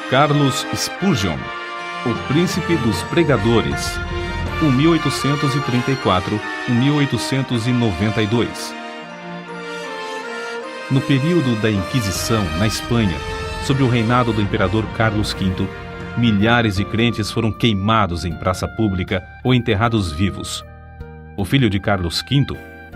Carlos Spurgeon, o príncipe dos pregadores, 1834-1892. No período da Inquisição, na Espanha, sob o reinado do imperador Carlos V, milhares de crentes foram queimados em praça pública ou enterrados vivos. O filho de Carlos V,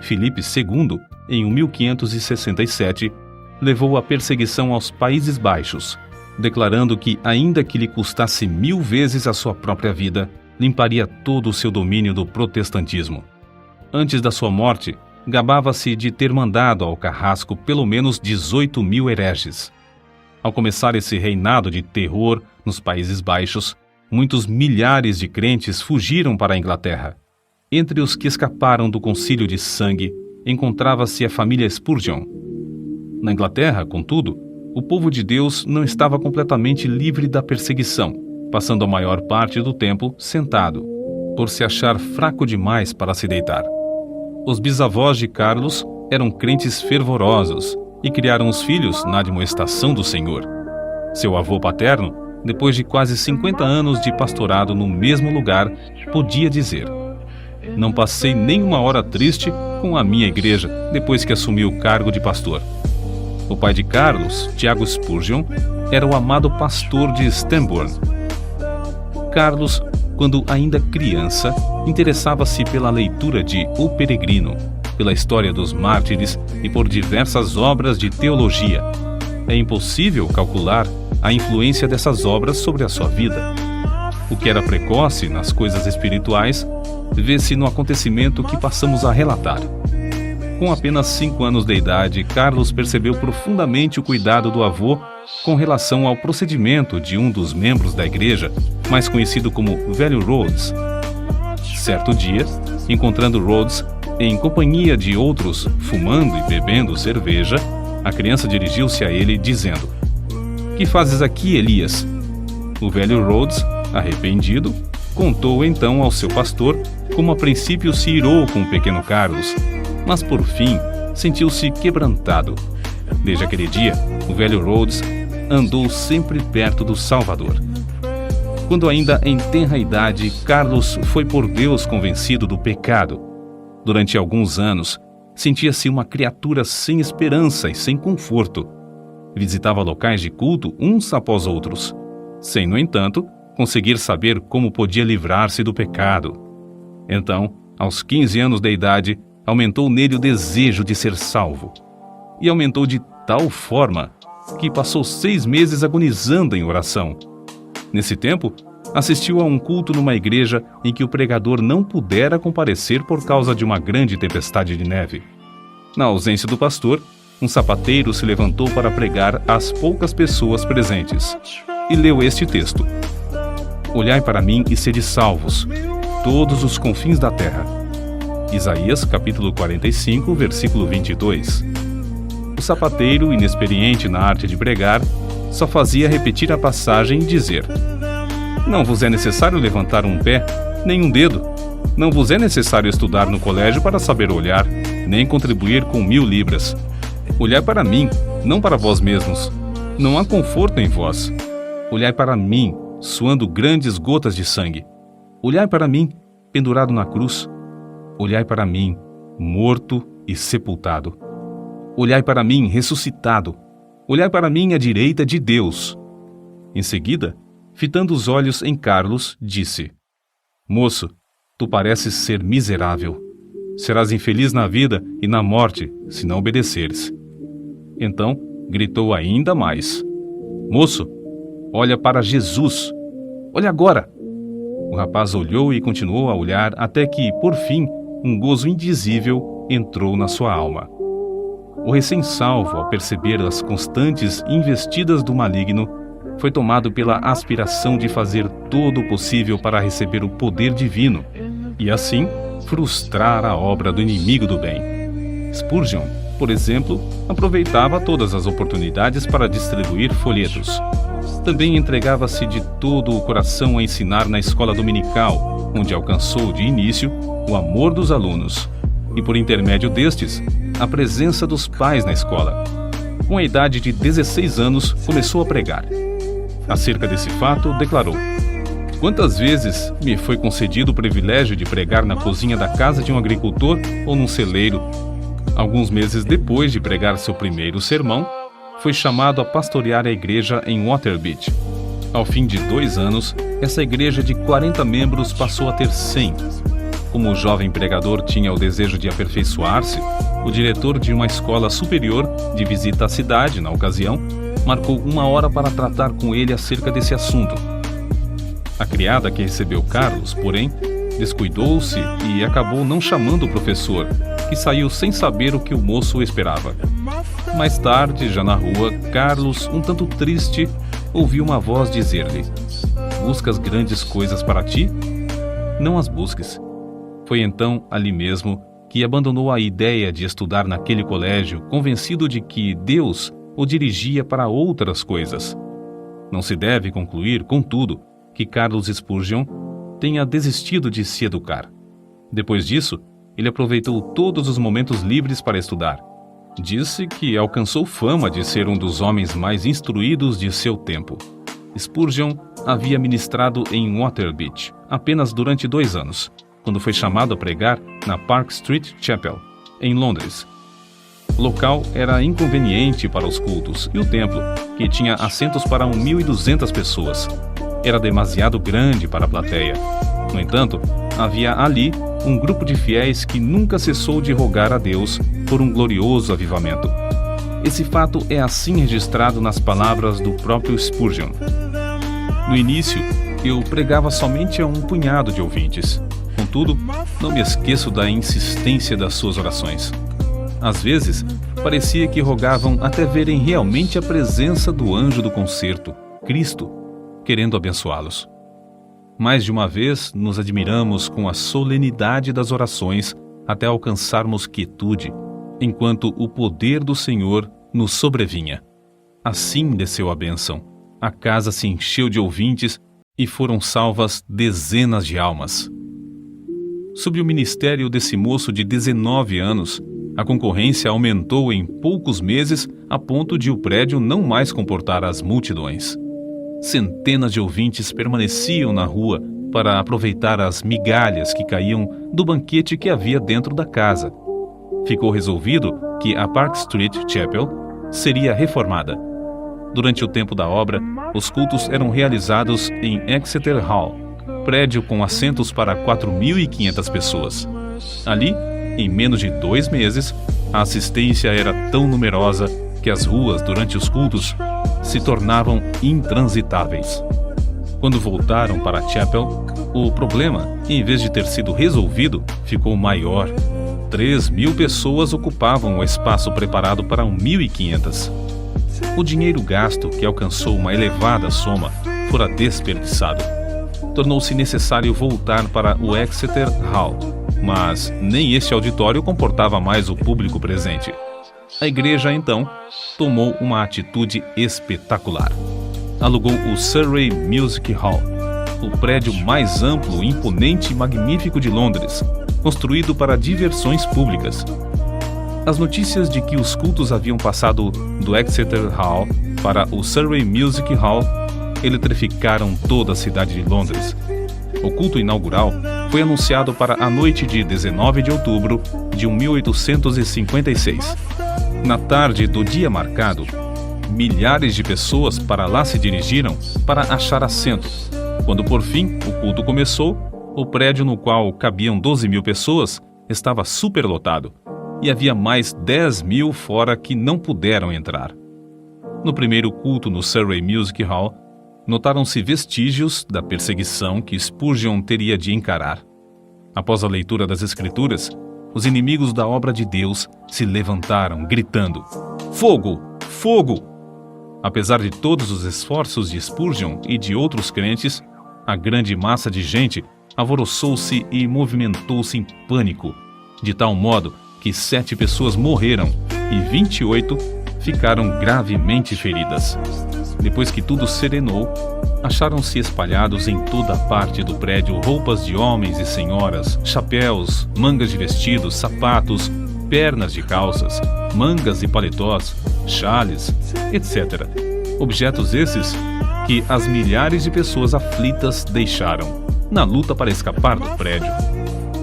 Filipe II, em 1567, levou a perseguição aos Países Baixos, declarando que, ainda que lhe custasse 1000 vezes a sua própria vida, limparia todo o seu domínio do protestantismo. Antes da sua morte, gabava-se de ter mandado ao carrasco pelo menos 18.000 hereges. Ao começar esse reinado de terror nos Países Baixos, muitos milhares de crentes fugiram para a Inglaterra. Entre os que escaparam do concílio de sangue, encontrava-se a família Spurgeon. Na Inglaterra, contudo, o povo de Deus não estava completamente livre da perseguição, passando a maior parte do tempo sentado, por se achar fraco demais para se deitar. Os bisavós de Carlos eram crentes fervorosos e criaram os filhos na admoestação do Senhor. Seu avô paterno, depois de quase 50 anos de pastorado no mesmo lugar, podia dizer: "Não passei nenhuma hora triste com a minha igreja depois que assumi o cargo de pastor." O pai de Carlos, Tiago Spurgeon, era o amado pastor de Stambourne. Carlos, quando ainda criança, interessava-se pela leitura de O Peregrino, pela história dos mártires e por diversas obras de teologia. É impossível calcular a influência dessas obras sobre a sua vida. O que era precoce nas coisas espirituais vê-se no acontecimento que passamos a relatar. Com apenas 5 anos de idade, Carlos percebeu profundamente o cuidado do avô com relação ao procedimento de um dos membros da igreja, mais conhecido como Velho Rhodes. Certo dia, encontrando Rhodes em companhia de outros fumando e bebendo cerveja, a criança dirigiu-se a ele dizendo: "Que fazes aqui, Elias?" O velho Rhodes, arrependido, contou então ao seu pastor como a princípio se irou com o pequeno Carlos, mas por fim sentiu-se quebrantado. Desde aquele dia, o velho Rhodes andou sempre perto do Salvador. Quando ainda em tenra idade, Carlos foi por Deus convencido do pecado. Durante alguns anos, sentia-se uma criatura sem esperança e sem conforto. Visitava locais de culto uns após outros, sem, no entanto, conseguir saber como podia livrar-se do pecado. Então, aos 15 anos de idade, aumentou nele o desejo de ser salvo. E aumentou de tal forma que passou 6 meses agonizando em oração. Nesse tempo, assistiu a um culto numa igreja em que o pregador não pudera comparecer por causa de uma grande tempestade de neve. Na ausência do pastor, um sapateiro se levantou para pregar às poucas pessoas presentes e leu este texto: "Olhai para mim e sede salvos, todos os confins da terra." Isaías, capítulo 45, versículo 22. O sapateiro, inexperiente na arte de pregar, só fazia repetir a passagem e dizer: "Não vos é necessário levantar um pé, nem um dedo. Não vos é necessário estudar no colégio para saber olhar, nem contribuir com 1000 libras. Olhai para mim, não para vós mesmos. Não há conforto em vós. Olhai para mim, suando grandes gotas de sangue. Olhai para mim, pendurado na cruz. Olhai para mim, morto e sepultado. Olhai para mim, ressuscitado. Olhai para mim à direita de Deus." Em seguida, fitando os olhos em Carlos, disse: "Moço, tu pareces ser miserável. Serás infeliz na vida e na morte, se não obedeceres." Então, gritou ainda mais: "Moço, olha para Jesus. Olha agora." O rapaz olhou e continuou a olhar até que, por fim, um gozo indizível entrou na sua alma. O recém-salvo, ao perceber as constantes investidas do maligno, foi tomado pela aspiração de fazer todo o possível para receber o poder divino e, assim, frustrar a obra do inimigo do bem. Spurgeon, por exemplo, aproveitava todas as oportunidades para distribuir folhetos. Também entregava-se de todo o coração a ensinar na escola dominical, onde alcançou de início o amor dos alunos e, por intermédio destes, a presença dos pais na escola. Com a idade de 16 anos, começou a pregar. Acerca desse fato, declarou: "Quantas vezes me foi concedido o privilégio de pregar na cozinha da casa de um agricultor ou num celeiro. Alguns meses depois de pregar seu primeiro sermão, foi chamado a pastorear a igreja em Waterbeach. Ao fim de 2 anos, essa igreja de 40 membros passou a ter 100. Como o jovem pregador tinha o desejo de aperfeiçoar-se, o diretor de uma escola superior, de visita à cidade na ocasião, marcou 1 hora para tratar com ele acerca desse assunto. A criada que recebeu Carlos, porém, descuidou-se e acabou não chamando o professor, que saiu sem saber o que o moço esperava. Mais tarde, já na rua, Carlos, um tanto triste, ouviu uma voz dizer-lhe: 'Buscas grandes coisas para ti? Não as busques.' Foi então, ali mesmo, que abandonou a ideia de estudar naquele colégio, convencido de que Deus o dirigia para outras coisas. Não se deve concluir, contudo, que Carlos Spurgeon tenha desistido de se educar. Depois disso, ele aproveitou todos os momentos livres para estudar. Disse que alcançou fama de ser um dos homens mais instruídos de seu tempo. Spurgeon havia ministrado em Waterbeach apenas durante 2 anos, quando foi chamado a pregar na Park Street Chapel, em Londres. O local era inconveniente para os cultos e o templo, que tinha assentos para 1.200 pessoas, era demasiado grande para a plateia. No entanto, havia ali um grupo de fiéis que nunca cessou de rogar a Deus por um glorioso avivamento. Esse fato é assim registrado nas palavras do próprio Spurgeon. No início, eu pregava somente a um punhado de ouvintes. Contudo, não me esqueço da insistência das suas orações. Às vezes, parecia que rogavam até verem realmente a presença do anjo do concerto, Cristo, querendo abençoá-los. Mais de uma vez, nos admiramos com a solenidade das orações até alcançarmos quietude, enquanto o poder do Senhor nos sobrevinha. Assim desceu a bênção. A casa se encheu de ouvintes e foram salvas dezenas de almas. Sob o ministério desse moço de 19 anos, a concorrência aumentou em poucos meses a ponto de o prédio não mais comportar as multidões. Centenas de ouvintes permaneciam na rua para aproveitar as migalhas que caíam do banquete que havia dentro da casa. Ficou resolvido que a Park Street Chapel seria reformada. Durante o tempo da obra, os cultos eram realizados em Exeter Hall, prédio com assentos para 4.500 pessoas. Ali, em menos de 2 meses, a assistência era tão numerosa que as ruas, durante os cultos, se tornavam intransitáveis. Quando voltaram para a Chapel, o problema, em vez de ter sido resolvido, ficou maior. 3.000 pessoas ocupavam o espaço preparado para 1.500. O dinheiro gasto, que alcançou uma elevada soma, fora desperdiçado. Tornou-se necessário voltar para o Exeter Hall, mas nem este auditório comportava mais o público presente. A igreja, então, tomou uma atitude espetacular. Alugou o Surrey Music Hall, o prédio mais amplo, imponente e magnífico de Londres, construído para diversões públicas. As notícias de que os cultos haviam passado do Exeter Hall para o Surrey Music Hall eletrificaram toda a cidade de Londres. O culto inaugural foi anunciado para a noite de 19 de outubro de 1856. Na tarde do dia marcado, milhares de pessoas para lá se dirigiram para achar assento. Quando por fim o culto começou, o prédio no qual cabiam 12.000 pessoas estava superlotado e havia mais 10.000 fora que não puderam entrar. No primeiro culto no Surrey Music Hall, notaram-se vestígios da perseguição que Spurgeon teria de encarar. Após a leitura das Escrituras, os inimigos da obra de Deus se levantaram, gritando: "Fogo! Fogo!" Apesar de todos os esforços de Spurgeon e de outros crentes, a grande massa de gente alvoroçou-se e movimentou-se em pânico, de tal modo que 7 pessoas morreram e 28 ficaram gravemente feridas. Depois que tudo serenou, acharam-se espalhados em toda a parte do prédio roupas de homens e senhoras, chapéus, mangas de vestidos, sapatos, pernas de calças, mangas e paletós, chales, etc. Objetos esses que as milhares de pessoas aflitas deixaram, na luta para escapar do prédio.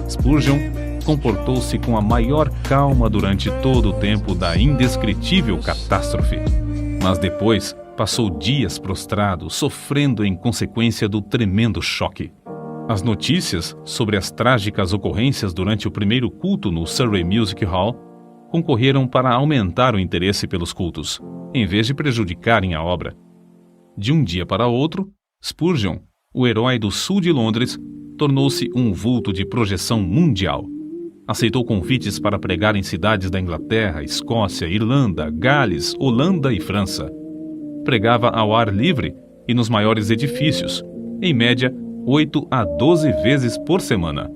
Spurgeon comportou-se com a maior calma durante todo o tempo da indescritível catástrofe, mas depois passou dias prostrado, sofrendo em consequência do tremendo choque. As notícias sobre as trágicas ocorrências durante o primeiro culto no Surrey Music Hall concorreram para aumentar o interesse pelos cultos, em vez de prejudicarem a obra. De um dia para outro, Spurgeon, o herói do sul de Londres, tornou-se um vulto de projeção mundial. Aceitou convites para pregar em cidades da Inglaterra, Escócia, Irlanda, Gales, Holanda e França. Pregava ao ar livre e nos maiores edifícios, em média 8 a 12 vezes por semana.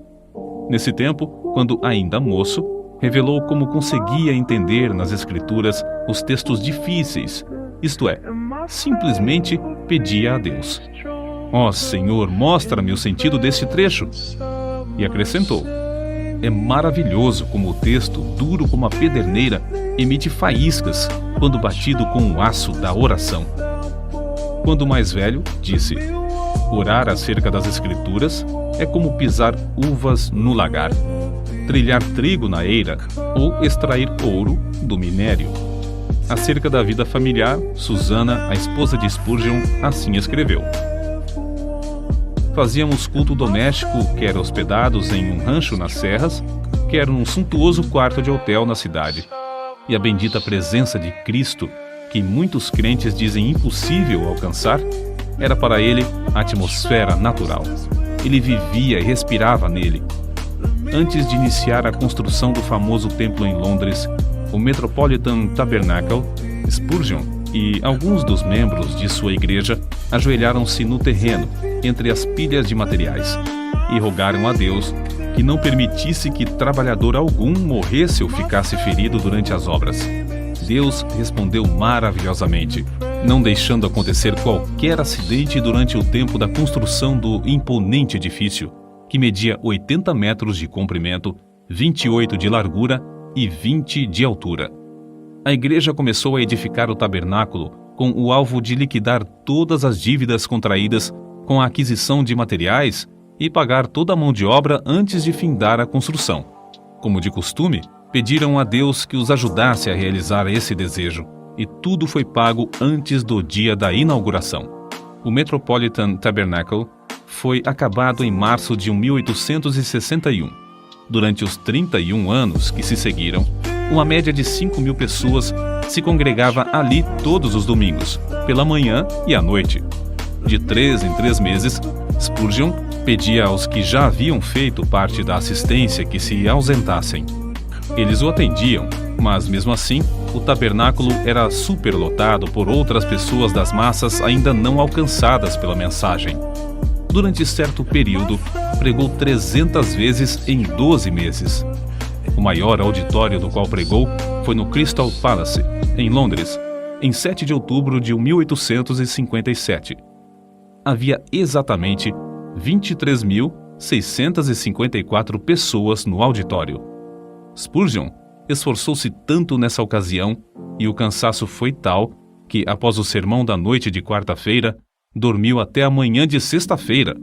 Nesse tempo, quando ainda moço, revelou como conseguia entender nas Escrituras os textos difíceis, isto é, simplesmente pedia a Deus: ó Senhor, mostra-me o sentido deste trecho. E acrescentou: é maravilhoso como o texto, duro como a pederneira, emite faíscas quando batido com o aço da oração. Quando mais velho, disse: orar acerca das Escrituras é como pisar uvas no lagar, trilhar trigo na eira ou extrair ouro do minério. Acerca da vida familiar, Susana, a esposa de Spurgeon, assim escreveu: fazíamos culto doméstico, quer hospedados em um rancho nas serras, quer num suntuoso quarto de hotel na cidade. E a bendita presença de Cristo, que muitos crentes dizem impossível alcançar, era para ele a atmosfera natural. Ele vivia e respirava nele. Antes de iniciar a construção do famoso templo em Londres, o Metropolitan Tabernacle, Spurgeon e alguns dos membros de sua igreja ajoelharam-se no terreno, entre as pilhas de materiais, e rogaram a Deus que não permitisse que trabalhador algum morresse ou ficasse ferido durante as obras. Deus respondeu maravilhosamente, não deixando acontecer qualquer acidente durante o tempo da construção do imponente edifício, que media 80 metros de comprimento, 28 de largura e 20 de altura. A igreja começou a edificar o tabernáculo com o alvo de liquidar todas as dívidas contraídas com a aquisição de materiais e pagar toda a mão de obra antes de findar a construção. Como de costume, pediram a Deus que os ajudasse a realizar esse desejo, e tudo foi pago antes do dia da inauguração. O Metropolitan Tabernacle foi acabado em março de 1861. Durante os 31 anos que se seguiram, uma média de 5.000 pessoas se congregava ali todos os domingos, pela manhã e à noite. De 3 em 3 meses, Spurgeon pedia aos que já haviam feito parte da assistência que se ausentassem. Eles o atendiam, mas mesmo assim, o tabernáculo era superlotado por outras pessoas das massas ainda não alcançadas pela mensagem. Durante certo período, pregou 300 vezes em 12 meses. O maior auditório do qual pregou foi no Crystal Palace, em Londres, em 7 de outubro de 1857. Havia exatamente 23.654 pessoas no auditório. Spurgeon esforçou-se tanto nessa ocasião e o cansaço foi tal que, após o sermão da noite de quarta-feira, dormiu até a manhã de sexta-feira.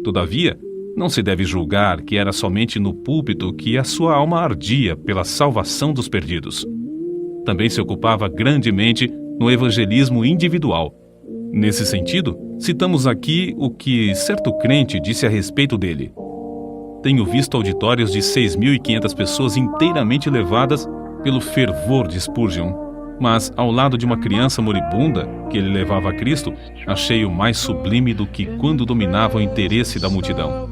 Todavia, não se deve julgar que era somente no púlpito que a sua alma ardia pela salvação dos perdidos. Também se ocupava grandemente no evangelismo individual. Nesse sentido, citamos aqui o que certo crente disse a respeito dele: tenho visto auditórios de 6.500 pessoas inteiramente levadas pelo fervor de Spurgeon, mas ao lado de uma criança moribunda que ele levava a Cristo, achei-o mais sublime do que quando dominava o interesse da multidão.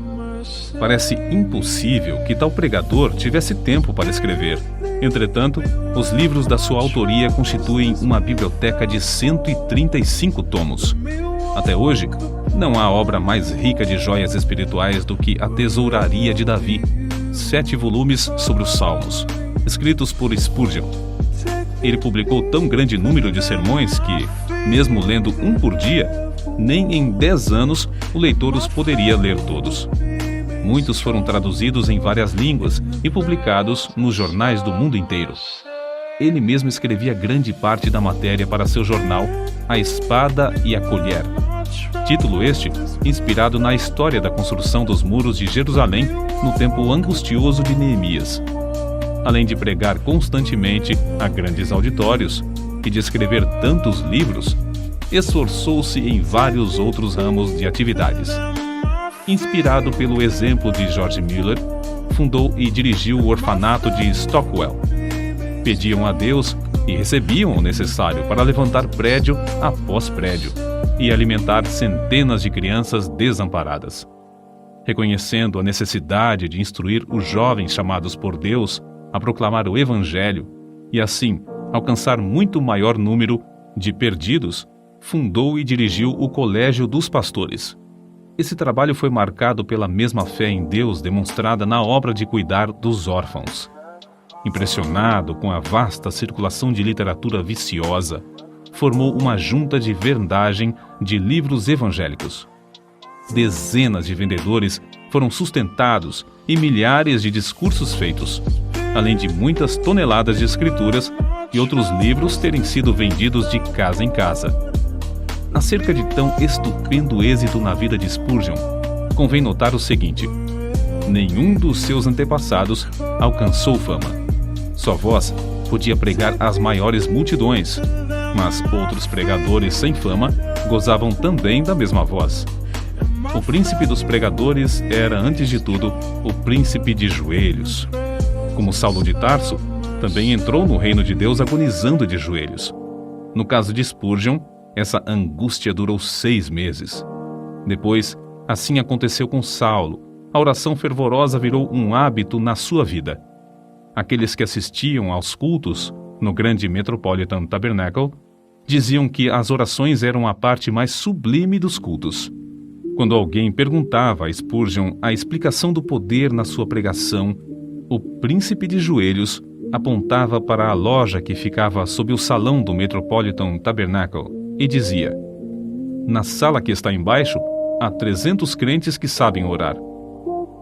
Parece impossível que tal pregador tivesse tempo para escrever. Entretanto, os livros da sua autoria constituem uma biblioteca de 135 tomos. Até hoje, não há obra mais rica de joias espirituais do que A Tesouraria de Davi, 7 volumes sobre os Salmos, escritos por Spurgeon. Ele publicou tão grande número de sermões que, mesmo lendo um por dia, nem em 10 anos o leitor os poderia ler todos. Muitos foram traduzidos em várias línguas e publicados nos jornais do mundo inteiro. ele mesmo escrevia grande parte da matéria para seu jornal A Espada e a Colher. Título este inspirado na história da construção dos muros de Jerusalém no tempo angustioso de Neemias. Além de pregar constantemente a grandes auditórios e de escrever tantos livros, esforçou-se em vários outros ramos de atividades. Inspirado pelo exemplo de George Mueller, fundou e dirigiu o orfanato de Stockwell. Pediam a Deus e recebiam o necessário para levantar prédio após prédio e alimentar centenas de crianças desamparadas. Reconhecendo a necessidade de instruir os jovens chamados por Deus a proclamar o Evangelho e, assim, alcançar muito maior número de perdidos, fundou e dirigiu o Colégio dos Pastores. Esse trabalho foi marcado pela mesma fé em Deus demonstrada na obra de cuidar dos órfãos. Impressionado com a vasta circulação de literatura viciosa, formou uma junta de vendagem de livros evangélicos. Dezenas de vendedores foram sustentados e milhares de discursos feitos, além de muitas toneladas de escrituras e outros livros terem sido vendidos de casa em casa. Acerca de tão estupendo êxito na vida de Spurgeon, convém notar o seguinte: nenhum dos seus antepassados alcançou fama. Sua voz podia pregar às maiores multidões, mas outros pregadores sem fama gozavam também da mesma voz. O príncipe dos pregadores era, antes de tudo, o príncipe de joelhos. Como Saulo de Tarso, também entrou no reino de Deus agonizando de joelhos. No caso de Spurgeon, essa angústia durou 6 meses. Depois, assim aconteceu com Saulo. A oração fervorosa virou um hábito na sua vida. Aqueles que assistiam aos cultos no grande Metropolitan Tabernacle diziam que as orações eram a parte mais sublime dos cultos. Quando alguém perguntava a Spurgeon a explicação do poder na sua pregação, o príncipe de joelhos apontava para a loja que ficava sob o salão do Metropolitan Tabernacle e dizia: na sala que está embaixo, há 300 crentes que sabem orar.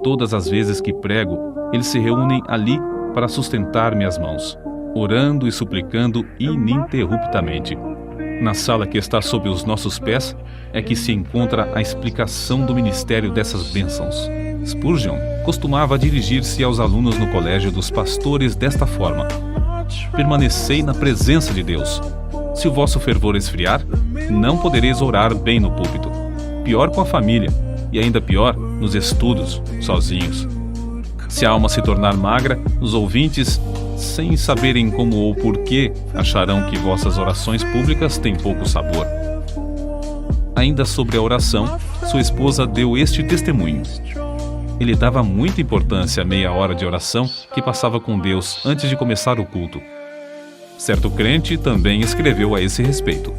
Todas as vezes que prego, eles se reúnem ali para sustentar minhas mãos, orando e suplicando ininterruptamente. Na sala que está sob os nossos pés é que se encontra a explicação do ministério dessas bênçãos. Spurgeon costumava dirigir-se aos alunos no colégio dos pastores desta forma: permanecei na presença de Deus. Se o vosso fervor esfriar, não podereis orar bem no púlpito. Pior com a família, e ainda pior nos estudos, sozinhos. Se a alma se tornar magra, os ouvintes, sem saberem como ou porquê, acharão que vossas orações públicas têm pouco sabor. Ainda sobre a oração, sua esposa deu este testemunho: ele dava muita importância à meia hora de oração que passava com Deus antes de começar o culto. Certo crente também escreveu a esse respeito: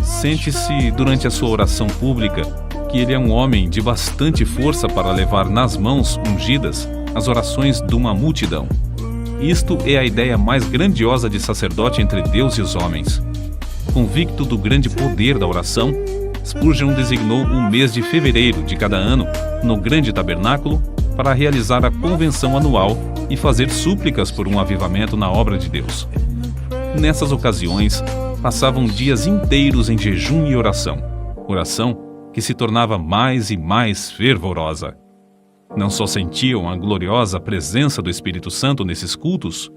sente-se durante a sua oração pública que ele é um homem de bastante força para levar nas mãos ungidas as orações de uma multidão. Isto é a ideia mais grandiosa de sacerdote entre Deus e os homens. Convicto do grande poder da oração, Spurgeon designou o mês de fevereiro de cada ano no grande tabernáculo para realizar a convenção anual e fazer súplicas por um avivamento na obra de Deus. Nessas ocasiões, passavam dias inteiros em jejum e oração que se tornava mais e mais fervorosa. Não só sentiam a gloriosa presença do Espírito Santo nesses cultos,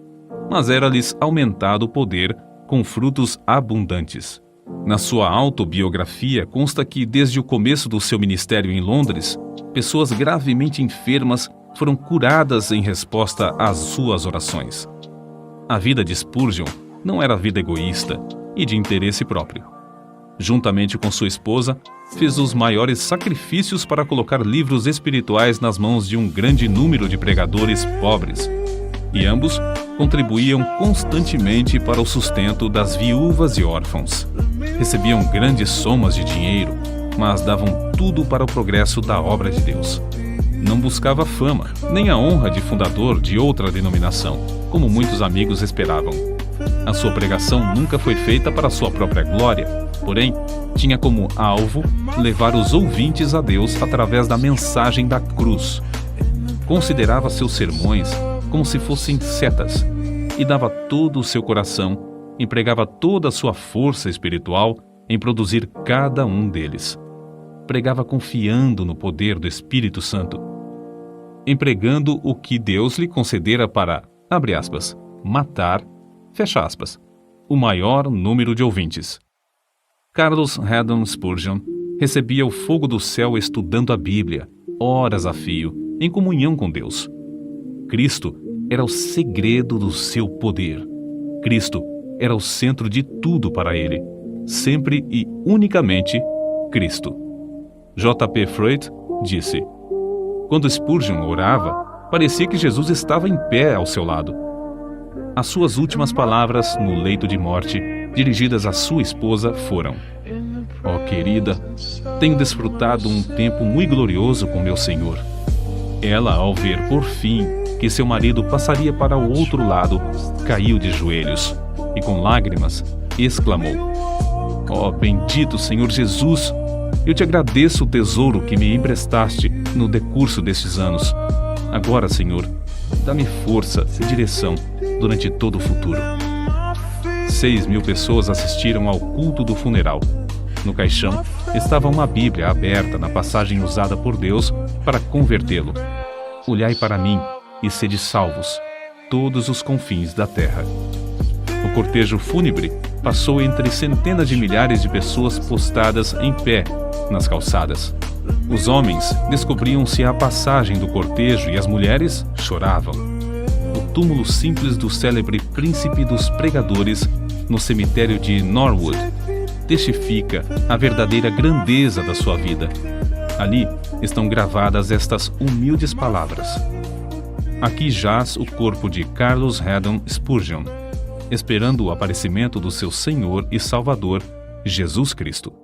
mas era-lhes aumentado o poder com frutos abundantes. Na sua autobiografia consta que, desde o começo do seu ministério em Londres, pessoas gravemente enfermas foram curadas em resposta às suas orações. A vida de Spurgeon não era vida egoísta e de interesse próprio. Juntamente com sua esposa, fez os maiores sacrifícios para colocar livros espirituais nas mãos de um grande número de pregadores pobres, e ambos contribuíam constantemente para o sustento das viúvas e órfãos. Recebiam grandes somas de dinheiro, mas davam tudo para o progresso da obra de Deus. Não buscava fama, nem a honra de fundador de outra denominação, como muitos amigos esperavam. A sua pregação nunca foi feita para sua própria glória, porém, tinha como alvo levar os ouvintes a Deus através da mensagem da cruz. Considerava seus sermões como se fossem setas, e dava todo o seu coração, empregava toda a sua força espiritual em produzir cada um deles. Pregava confiando no poder do Espírito Santo, empregando o que Deus lhe concedera para, abre aspas, matar, fecha aspas, o maior número de ouvintes. Charles Haddon Spurgeon recebia o fogo do céu estudando a Bíblia, horas a fio, em comunhão com Deus. Cristo era o segredo do seu poder. Cristo era o centro de tudo para ele. Sempre e unicamente Cristo. J.P. Freud disse: quando Spurgeon orava, parecia que Jesus estava em pé ao seu lado. As suas últimas palavras no leito de morte, dirigidas à sua esposa, foram: ó querida, tenho desfrutado um tempo muito glorioso com meu Senhor. Ela, ao ver, por fim, que seu marido passaria para o outro lado, caiu de joelhos e, com lágrimas, exclamou: ó bendito Senhor Jesus, eu te agradeço o tesouro que me emprestaste no decurso destes anos. Agora, Senhor, dá-me força e direção durante todo o futuro. 6.000 pessoas assistiram ao culto do funeral. No caixão estava uma Bíblia aberta na passagem usada por Deus para convertê-lo. Olhai para mim e sede salvos, todos os confins da terra. O cortejo fúnebre passou entre centenas de milhares de pessoas postadas em pé nas calçadas. Os homens descobriam-se à passagem do cortejo e as mulheres choravam. O túmulo simples do célebre príncipe dos pregadores no cemitério de Norwood testifica a verdadeira grandeza da sua vida. Ali estão gravadas estas humildes palavras: aqui jaz o corpo de Charles Haddon Spurgeon, esperando o aparecimento do seu Senhor e Salvador, Jesus Cristo.